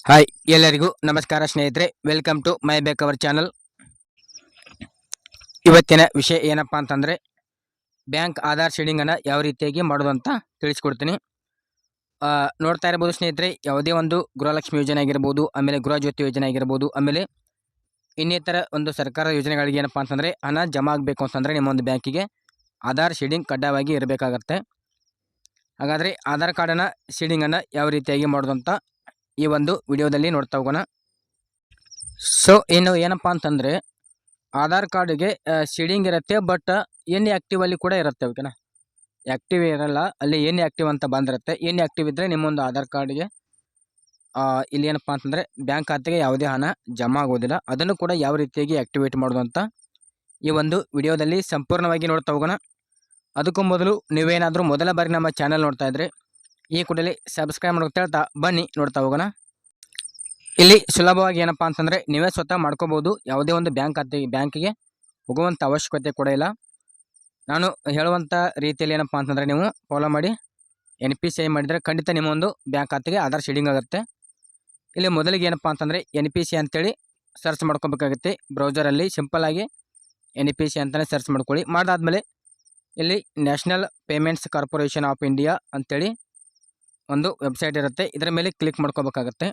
Hi ಎಲ್ಲರಿಗೂ ನಮಸ್ಕಾರ ಸ್ನೇಹಿತರೆ, ವೆಲ್ಕಮ್ ಟು ಮೈ ಬೇಕ್ ಅವರ್ ಚಾನಲ್. ಇವತ್ತಿನ ವಿಷಯ ಏನಪ್ಪಾ ಅಂತಂದರೆ, ಬ್ಯಾಂಕ್ ಆಧಾರ್ ಶೇಡಿಂಗನ್ನು ಯಾವ ರೀತಿಯಾಗಿ ಮಾಡೋದು ಅಂತ ತಿಳಿಸ್ಕೊಡ್ತೀನಿ. ನೋಡ್ತಾ ಇರ್ಬೋದು ಸ್ನೇಹಿತರೆ, ಯಾವುದೇ ಒಂದು ಗೃಹಲಕ್ಷ್ಮಿ ಯೋಜನೆ ಆಗಿರ್ಬೋದು, ಆಮೇಲೆ ಗೃಹ ಜ್ಯೋತಿ ಯೋಜನೆ ಆಗಿರ್ಬೋದು, ಆಮೇಲೆ ಇನ್ನಿತರ ಒಂದು ಸರ್ಕಾರ ಯೋಜನೆಗಳಿಗೆ ಏನಪ್ಪ ಅಂತಂದರೆ ಹಣ ಜಮಾ ಆಗಬೇಕು ಅಂತಂದರೆ ನಿಮ್ಮ ಒಂದು ಬ್ಯಾಂಕಿಗೆ ಆಧಾರ್ ಶೇಡಿಂಗ್ ಕಡ್ಡಾಯವಾಗಿ ಇರಬೇಕಾಗತ್ತೆ. ಹಾಗಾದರೆ ಆಧಾರ್ ಕಾರ್ಡನ್ನು ಶೇಡಿಂಗನ್ನು ಯಾವ ರೀತಿಯಾಗಿ ಮಾಡೋದು ಅಂತ ಈ ಒಂದು ವಿಡಿಯೋದಲ್ಲಿ ನೋಡ್ತಾ ಹೋಗೋಣ. ಸೊ ಇನ್ನು ಏನಪ್ಪ ಅಂತಂದರೆ, ಆಧಾರ್ ಕಾರ್ಡಿಗೆ ಶೇಡಿಂಗ್ ಇರುತ್ತೆ, ಬಟ್ ಎನ್ ಆ್ಯಕ್ಟಿವ್ ಅಲ್ಲಿ ಕೂಡ ಇರುತ್ತೆ. ಓಕೆನಾ, ಆ್ಯಕ್ಟಿವ್ ಇರಲ್ಲ, ಅಲ್ಲಿ ಎನ್ ಆ್ಯಕ್ಟಿವ್ ಅಂತ ಬಂದಿರುತ್ತೆ. ಎನ್ ಆ್ಯಕ್ಟಿವ್ ಇದ್ದರೆ ನಿಮ್ಮೊಂದು ಆಧಾರ್ ಕಾರ್ಡ್ಗೆ ಇಲ್ಲಿ ಏನಪ್ಪ ಅಂತಂದರೆ ಬ್ಯಾಂಕ್ ಖಾತೆಗೆ ಯಾವುದೇ ಹಣ ಜಮಾ ಆಗೋದಿಲ್ಲ. ಅದನ್ನು ಕೂಡ ಯಾವ ರೀತಿಯಾಗಿ ಆ್ಯಕ್ಟಿವೇಟ್ ಮಾಡೋದು ಅಂತ ಈ ಒಂದು ವಿಡಿಯೋದಲ್ಲಿ ಸಂಪೂರ್ಣವಾಗಿ ನೋಡ್ತಾ ಹೋಗೋಣ. ಅದಕ್ಕೂ ಮೊದಲು ನೀವೇನಾದರೂ ಮೊದಲ ಬಾರಿ ನಮ್ಮ ಚಾನಲ್ ನೋಡ್ತಾ ಇದ್ದರೆ ಈ ಕೂಡಲೇ ಸಬ್ಸ್ಕ್ರೈಬ್ ಮಾಡೋಕೆ ಹೇಳ್ತಾ ಬನ್ನಿ ನೋಡ್ತಾ ಹೋಗೋಣ. ಇಲ್ಲಿ ಸುಲಭವಾಗಿ ಏನಪ್ಪ ಅಂತಂದರೆ ನೀವೇ ಸ್ವತಃ ಮಾಡ್ಕೋಬೋದು. ಯಾವುದೇ ಒಂದು ಬ್ಯಾಂಕಿಗೆ ಹೋಗುವಂಥ ಅವಶ್ಯಕತೆ ಕೂಡ ಇಲ್ಲ. ನಾನು ಹೇಳುವಂಥ ರೀತಿಯಲ್ಲಿ ಏನಪ್ಪ ಅಂತಂದರೆ ನೀವು ಫಾಲೋ ಮಾಡಿ NPCI ಮಾಡಿದರೆ ಖಂಡಿತ ನಿಮ್ಮ ಒಂದು ಬ್ಯಾಂಕ್ ಖಾತೆಗೆ ಆಧಾರ್ ಶೇಡಿಂಗ್ ಆಗುತ್ತೆ. ಇಲ್ಲಿ ಮೊದಲಿಗೆ ಏನಪ್ಪ ಅಂತಂದರೆ NPCI ಅಂತೇಳಿ ಸರ್ಚ್ ಮಾಡ್ಕೋಬೇಕಾಗುತ್ತೆ. ಬ್ರೌಸರಲ್ಲಿ ಸಿಂಪಲ್ಲಾಗಿ NPCI ಅಂತಲೇ ಸರ್ಚ್ ಮಾಡ್ಕೊಳ್ಳಿ. ಮಾಡಾದ್ಮೇಲೆ ಇಲ್ಲಿ national payments corporation of India ಅಂತೇಳಿ ಒಂದು ವೆಬ್ಸೈಟ್ ಇರುತ್ತೆ. ಇದರ ಮೇಲೆ ಕ್ಲಿಕ್ ಮಾಡ್ಕೋಬೇಕಾಗತ್ತೆ.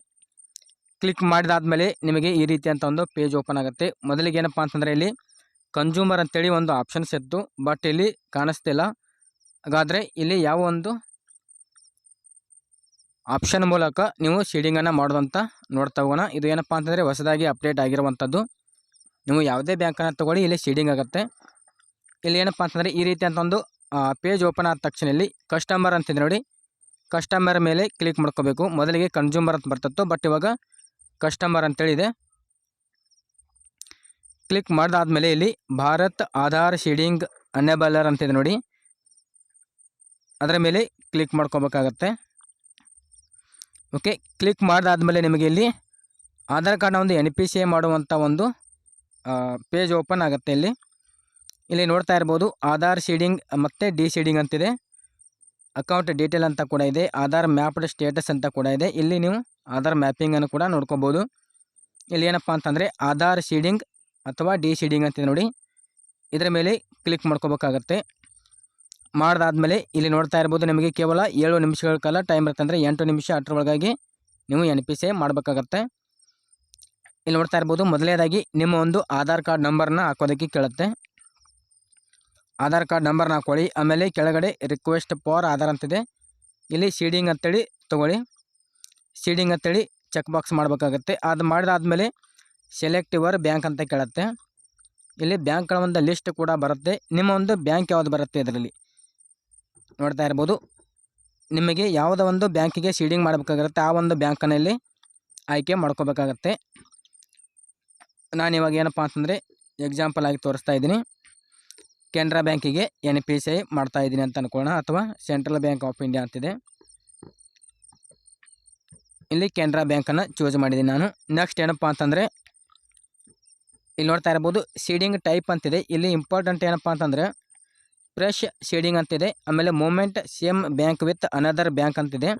ಕ್ಲಿಕ್ ಮಾಡಿದಾದ್ಮೇಲೆ ನಿಮಗೆ ಈ ರೀತಿ ಅಂತ ಒಂದು ಪೇಜ್ ಓಪನ್ ಆಗುತ್ತೆ. ಮೊದಲಿಗೆ ಏನಪ್ಪ ಅಂತಂದರೆ ಇಲ್ಲಿ ಕನ್ಸ್ಯೂಮರ್ ಅಂತೇಳಿ ಒಂದು ಆಪ್ಷನ್ಸ್ ಇತ್ತು, ಬಟ್ ಇಲ್ಲಿ ಕಾಣಿಸ್ತಿಲ್ಲ. ಹಾಗಾದರೆ ಇಲ್ಲಿ ಯಾವ ಒಂದು ಆಪ್ಷನ್ ಮೂಲಕ ನೀವು ಶೇಡಿಂಗನ್ನು ಮಾಡೋದಂತ ನೋಡ್ತಾ ಹೋಗೋಣ. ಇದು ಏನಪ್ಪ ಅಂತಂದರೆ ಹೊಸದಾಗಿ ಅಪ್ಡೇಟ್ ಆಗಿರುವಂಥದ್ದು. ನೀವು ಯಾವುದೇ ಬ್ಯಾಂಕನ್ನು ತೊಗೊಳ್ಳಿ, ಇಲ್ಲಿ ಶೇಡಿಂಗ್ ಆಗುತ್ತೆ. ಇಲ್ಲಿ ಏನಪ್ಪ ಅಂತಂದರೆ ಈ ರೀತಿ ಅಂತ ಒಂದು ಪೇಜ್ ಓಪನ್ ಆದ ತಕ್ಷಣ ಇಲ್ಲಿ ಕಸ್ಟಮರ್ ಅಂತಿದೆ ನೋಡಿ, ಕಸ್ಟಮರ್ ಮೇಲೆ ಕ್ಲಿಕ್ ಮಾಡ್ಕೋಬೇಕು. ಮೊದಲಿಗೆ ಕನ್ಸ್ಯೂಮರ್ ಅಂತ ಬರ್ತಿತ್ತು, ಬಟ್ ಇವಾಗ ಕಸ್ಟಮರ್ ಅಂತೇಳಿದೆ. ಕ್ಲಿಕ್ ಮಾಡಿದಾದ್ಮೇಲೆ ಇಲ್ಲಿ ಭಾರತ್ ಆಧಾರ್ ಶೇಡಿಂಗ್ ಅನೇಬಲರ್ ಅಂತಿದೆ ನೋಡಿ, ಅದರ ಮೇಲೆ ಕ್ಲಿಕ್ ಮಾಡ್ಕೋಬೇಕಾಗತ್ತೆ. ಓಕೆ, ಕ್ಲಿಕ್ ಮಾಡಿದಾದ್ಮೇಲೆ ನಿಮಗೆ ಇಲ್ಲಿ ಆಧಾರ್ ಕಾರ್ಡ್ನ ಒಂದು NPCI ಮಾಡುವಂಥ ಒಂದು ಪೇಜ್ ಓಪನ್ ಆಗುತ್ತೆ. ಇಲ್ಲಿ ನೋಡ್ತಾ ಇರ್ಬೋದು ಆಧಾರ್ ಶೇಡಿಂಗ್ ಮತ್ತು ಡಿ ಶೇಡಿಂಗ್ ಅಂತಿದೆ. ಅಕೌಂಟ್ ಡೀಟೇಲ್ ಅಂತ ಕೂಡ ಇದೆ, ಆಧಾರ್ ಮ್ಯಾಪ್ಡ್ ಸ್ಟೇಟಸ್ ಅಂತ ಕೂಡ ಇದೆ. ಇಲ್ಲಿ ನೀವು ಆಧಾರ್ ಮ್ಯಾಪಿಂಗನ್ನು ಕೂಡ ನೋಡ್ಕೋಬೋದು. ಇಲ್ಲಿ ಏನಪ್ಪ ಅಂತಂದರೆ ಆಧಾರ್ ಶೇಡಿಂಗ್ ಅಥವಾ ಡಿ ಶೇಡಿಂಗ್ ಅಂತಿದೆ ನೋಡಿ, ಇದರ ಮೇಲೆ ಕ್ಲಿಕ್ ಮಾಡ್ಕೋಬೇಕಾಗತ್ತೆ. ಮಾಡಿದಾದ್ಮೇಲೆ ಇಲ್ಲಿ ನೋಡ್ತಾ ಇರ್ಬೋದು ನಿಮಗೆ ಕೇವಲ 7 ನಿಮಿಷಗಳ ಕಾಲ ಟೈಮ್ ಇರುತ್ತೆ. ಅಂದರೆ 8 ನಿಮಿಷ ಅಷ್ಟರೊಳಗಾಗಿ ನೀವು NPCI ಮಾಡಬೇಕಾಗತ್ತೆ. ಇಲ್ಲಿ ನೋಡ್ತಾ ಇರ್ಬೋದು ಮೊದಲನೇದಾಗಿ ನಿಮ್ಮ ಒಂದು ಆಧಾರ್ ಕಾರ್ಡ್ ನಂಬರ್ನ ಹಾಕೋದಕ್ಕೆ ಕೇಳುತ್ತೆ. ಆಧಾರ್ ಕಾರ್ಡ್ ನಂಬರ್ನ ಹಾಕೊಳ್ಳಿ. ಆಮೇಲೆ ಕೆಳಗಡೆ ರಿಕ್ವೆಸ್ಟ್ ಫಾರ್ ಆಧಾರ್ ಅಂತಿದೆ, ಇಲ್ಲಿ ಶೇಡಿಂಗ್ ಅಂತೇಳಿ ತೊಗೊಳ್ಳಿ. ಶೇಡಿಂಗ್ ಅಂತೇಳಿ ಚೆಕ್ ಬಾಕ್ಸ್ ಮಾಡಬೇಕಾಗತ್ತೆ. ಅದು ಮಾಡಿದಾದ್ಮೇಲೆ ಸೆಲೆಕ್ಟ್ ಯುವರ್ ಬ್ಯಾಂಕ್ ಅಂತ ಕೇಳುತ್ತೆ. ಇಲ್ಲಿ ಬ್ಯಾಂಕ್ಗಳ ಒಂದು ಲಿಸ್ಟ್ ಕೂಡ ಬರುತ್ತೆ. ನಿಮ್ಮ ಒಂದು ಬ್ಯಾಂಕ್ ಯಾವುದು ಬರುತ್ತೆ ಇದರಲ್ಲಿ ನೋಡ್ತಾ ಇರ್ಬೋದು. ನಿಮಗೆ ಯಾವುದೋ ಒಂದು ಬ್ಯಾಂಕಿಗೆ ಶೇಡಿಂಗ್ ಮಾಡಬೇಕಾಗಿರುತ್ತೆ, ಆ ಒಂದು ಬ್ಯಾಂಕನ್ನು ಇಲ್ಲಿ ಆಯ್ಕೆ ಮಾಡ್ಕೋಬೇಕಾಗತ್ತೆ. ನಾನು ಇವಾಗ ಏನಪ್ಪ ಅಂತಂದರೆ ಎಕ್ಸಾಂಪಲ್ ಆಗಿ ತೋರಿಸ್ತಾ ಇದ್ದೀನಿ. ಕೆನರಾ ಬ್ಯಾಂಕಿಗೆ NPCI ಮಾಡ್ತಾ ಇದ್ದೀನಿ ಅಂತ ಅನ್ಕೊಳ್ಳೋಣ, ಅಥವಾ ಸೆಂಟ್ರಲ್ ಬ್ಯಾಂಕ್ ಆಫ್ ಇಂಡಿಯಾ ಅಂತಿದೆ. ಇಲ್ಲಿ ಕೆನರಾ ಬ್ಯಾಂಕನ್ನು ಚೂಸ್ ಮಾಡಿದ್ದೀನಿ ನಾನು. ನೆಕ್ಸ್ಟ್ ಏನಪ್ಪ ಅಂತಂದರೆ ಇಲ್ಲಿ ನೋಡ್ತಾ ಇರ್ಬೋದು ಶೇಡಿಂಗ್ ಟೈಪ್ ಅಂತಿದೆ. ಇಲ್ಲಿ ಇಂಪಾರ್ಟೆಂಟ್ ಏನಪ್ಪ ಅಂತಂದರೆ ಫ್ರೆಶ್ ಶೇಡಿಂಗ್ ಅಂತಿದೆ. ಆಮೇಲೆ moment same bank with another bank ಅಂತಿದೆ.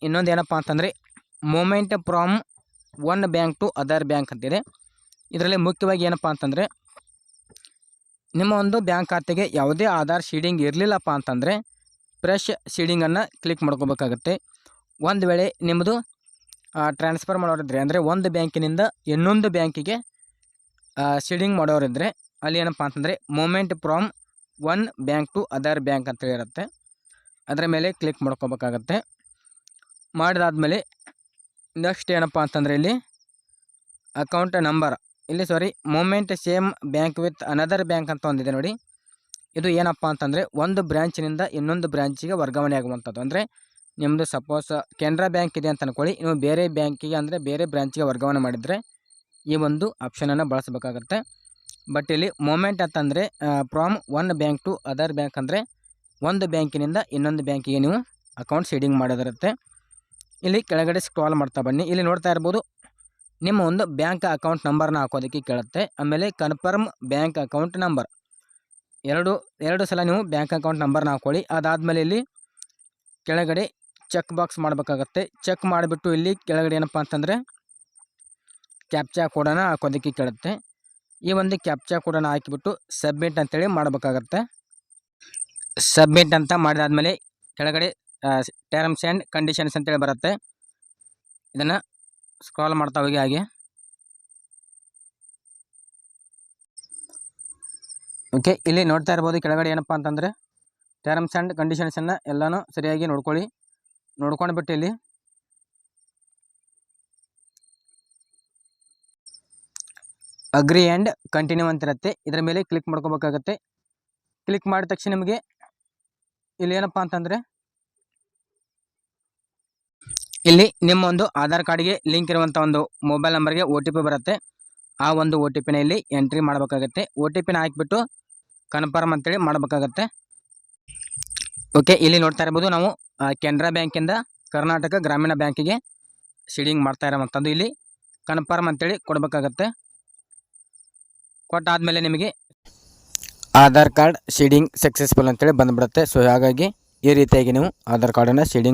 ಇನ್ನೊಂದು ಏನಪ್ಪ ಅಂತಂದರೆ moment from one bank to other bank ಅಂತಿದೆ. ಇದರಲ್ಲಿ ಮುಖ್ಯವಾಗಿ ಏನಪ್ಪ ಅಂತಂದರೆ ನಿಮ್ಮ ಒಂದು ಬ್ಯಾಂಕ್ ಖಾತೆಗೆ ಯಾವುದೇ ಆಧಾರ್ ಶೇಡಿಂಗ್ ಇರಲಿಲ್ಲಪ್ಪ ಅಂತಂದರೆ ಫ್ರೆಶ್ ಶೇಡಿಂಗನ್ನು ಕ್ಲಿಕ್ ಮಾಡ್ಕೋಬೇಕಾಗತ್ತೆ. ಒಂದು ವೇಳೆ ನಿಮ್ಮದು ಟ್ರಾನ್ಸ್ಫರ್ ಮಾಡೋರಿದ್ರೆ, ಅಂದರೆ ಒಂದು ಬ್ಯಾಂಕಿನಿಂದ ಇನ್ನೊಂದು ಬ್ಯಾಂಕಿಗೆ ಶೇಡಿಂಗ್ ಮಾಡೋರಿದ್ದರೆ ಅಲ್ಲಿ ಏನಪ್ಪ ಅಂತಂದರೆ moment from one bank to other bank ಅಂತ ಇರುತ್ತೆ, ಅದರ ಮೇಲೆ ಕ್ಲಿಕ್ ಮಾಡ್ಕೋಬೇಕಾಗತ್ತೆ. ಮಾಡಿದಾದ್ಮೇಲೆ ನೆಕ್ಸ್ಟ್ ಏನಪ್ಪ ಅಂತಂದರೆ ಇಲ್ಲಿ account number, moment same bank with another bank ಅಂತ ಒಂದಿದೆ ನೋಡಿ. ಇದು ಏನಪ್ಪ ಅಂತಂದರೆ ಒಂದು ಬ್ರ್ಯಾಂಚಿನಿಂದ ಇನ್ನೊಂದು ಬ್ರ್ಯಾಂಚಿಗೆ ವರ್ಗಾವಣೆ ಆಗುವಂಥದ್ದು. ಅಂದರೆ ನಿಮ್ಮದು ಸಪೋಸ್ ಕೆನರಾ ಬ್ಯಾಂಕ್ ಇದೆ ಅಂತ ಅಂದ್ಕೊಳ್ಳಿ, ನೀವು ಬೇರೆ ಬ್ಯಾಂಕಿಗೆ ಅಂದರೆ ಬೇರೆ ಬ್ರ್ಯಾಂಚಿಗೆ ವರ್ಗಾವಣೆ ಮಾಡಿದರೆ ಈ ಒಂದು ಆಪ್ಷನನ್ನು ಬಳಸಬೇಕಾಗತ್ತೆ. ಬಟ್ ಇಲ್ಲಿ ಮೂಮೆಂಟ್ ಅಂತಂದರೆ from one bank to other bank, ಅಂದರೆ ಒಂದು ಬ್ಯಾಂಕಿನಿಂದ ಇನ್ನೊಂದು ಬ್ಯಾಂಕಿಗೆ ನೀವು ಅಕೌಂಟ್ ಶೇಡಿಂಗ್ ಮಾಡೋದಿರುತ್ತೆ. ಇಲ್ಲಿ ಕೆಳಗಡೆ ಸ್ಕ್ರಾಲ್ ಮಾಡ್ತಾ ಬನ್ನಿ. ಇಲ್ಲಿ ನೋಡ್ತಾ ಇರ್ಬೋದು ನಿಮ್ಮ ಒಂದು ಬ್ಯಾಂಕ್ ಅಕೌಂಟ್ ನಂಬರ್ನ ಹಾಕೋದಕ್ಕೆ ಕೇಳುತ್ತೆ. ಆಮೇಲೆ ಕನ್ಫರ್ಮ್ ಬ್ಯಾಂಕ್ ಅಕೌಂಟ್ ನಂಬರ್, ಎರಡು ಸಲ ನೀವು ಬ್ಯಾಂಕ್ ಅಕೌಂಟ್ ನಂಬರ್ನ ಹಾಕೊಳ್ಳಿ. ಅದಾದಮೇಲೆ ಇಲ್ಲಿ ಕೆಳಗಡೆ ಚೆಕ್ ಬಾಕ್ಸ್ ಮಾಡಬೇಕಾಗತ್ತೆ. ಚೆಕ್ ಮಾಡಿಬಿಟ್ಟು ಇಲ್ಲಿ ಕೆಳಗಡೆ ಏನಪ್ಪ ಅಂತಂದರೆ ಕ್ಯಾಪ್ಚಾ ಕೋಡನ್ನು ಹಾಕೋದಕ್ಕೆ ಕೇಳುತ್ತೆ. ಈ ಒಂದು ಕ್ಯಾಪ್ಚಾ ಕೋಡನ್ನು ಹಾಕಿಬಿಟ್ಟು ಸಬ್ಮಿಟ್ ಅಂತೇಳಿ ಮಾಡಬೇಕಾಗತ್ತೆ. ಸಬ್ಮಿಟ್ ಅಂತ ಮಾಡಿದಾದ್ಮೇಲೆ ಕೆಳಗಡೆ ಟರ್ಮ್ಸ್ ಆ್ಯಂಡ್ ಕಂಡೀಷನ್ಸ್ ಅಂತೇಳಿ ಬರುತ್ತೆ. ಇದನ್ನು ಸ್ಕ್ರಾಲ್ ಮಾಡ್ತಾ ಹೋಗಿ ಹಾಗೆ. ಓಕೆ, ಇಲ್ಲಿ ನೋಡ್ತಾ ಇರ್ಬೋದು ಕೆಳಗಡೆ ಏನಪ್ಪ ಅಂತಂದರೆ ಟರ್ಮ್ಸ್ ಆ್ಯಂಡ್ ಕಂಡೀಷನ್ಸನ್ನು ಎಲ್ಲನೂ ಸರಿಯಾಗಿ ನೋಡ್ಕೊಳ್ಳಿ. ನೋಡ್ಕೊಂಡ್ಬಿಟ್ಟು ಇಲ್ಲಿ ಅಗ್ರಿ ಆ್ಯಂಡ್ ಕಂಟಿನ್ಯೂ ಅಂತಿರುತ್ತೆ. ಇದರ ಮೇಲೆ ಕ್ಲಿಕ್ ಮಾಡ್ಕೋಬೇಕಾಗತ್ತೆ. ಕ್ಲಿಕ್ ಮಾಡಿದ ತಕ್ಷಣ ನಿಮಗೆ ಇಲ್ಲಿ ಏನಪ್ಪ ಅಂತಂದರೆ ಇಲ್ಲಿ ನಿಮ್ಮ ಒಂದು ಆಧಾರ್ ಕಾರ್ಡ್ಗೆ ಲಿಂಕ್ ಇರುವಂಥ ಒಂದು ಮೊಬೈಲ್ ನಂಬರ್ಗೆ OTP ಬರುತ್ತೆ. ಆ ಒಂದು OTPನ ಇಲ್ಲಿ ಎಂಟ್ರಿ ಮಾಡಬೇಕಾಗತ್ತೆ. OTPನ ಹಾಕಿಬಿಟ್ಟು ಕನ್ಫರ್ಮ್ ಅಂತೇಳಿ ಮಾಡಬೇಕಾಗತ್ತೆ. ಓಕೆ, ಇಲ್ಲಿ ನೋಡ್ತಾ ಇರ್ಬೋದು ನಾವು ಕೆನರಾ ಬ್ಯಾಂಕಿಂದ ಕರ್ನಾಟಕ ಗ್ರಾಮೀಣ ಬ್ಯಾಂಕಿಗೆ ಶೀಡಿಂಗ್ ಮಾಡ್ತಾ ಇರೋವಂಥದ್ದು. ಇಲ್ಲಿ ಕನ್ಫರ್ಮ್ ಅಂತೇಳಿ ಕೊಡಬೇಕಾಗತ್ತೆ. ಕೊಟ್ಟಾದಮೇಲೆ ನಿಮಗೆ ಆಧಾರ್ ಕಾರ್ಡ್ ಶೀಡಿಂಗ್ ಸಕ್ಸಸ್ಫುಲ್ ಅಂತೇಳಿ ಬಂದುಬಿಡುತ್ತೆ. ಸೊ ಹಾಗಾಗಿ ಈ ರೀತಿಯಾಗಿ ನೀವು ಆಧಾರ್ ಕಾರ್ಡನ್ನು ಶೀಡಿಂಗ್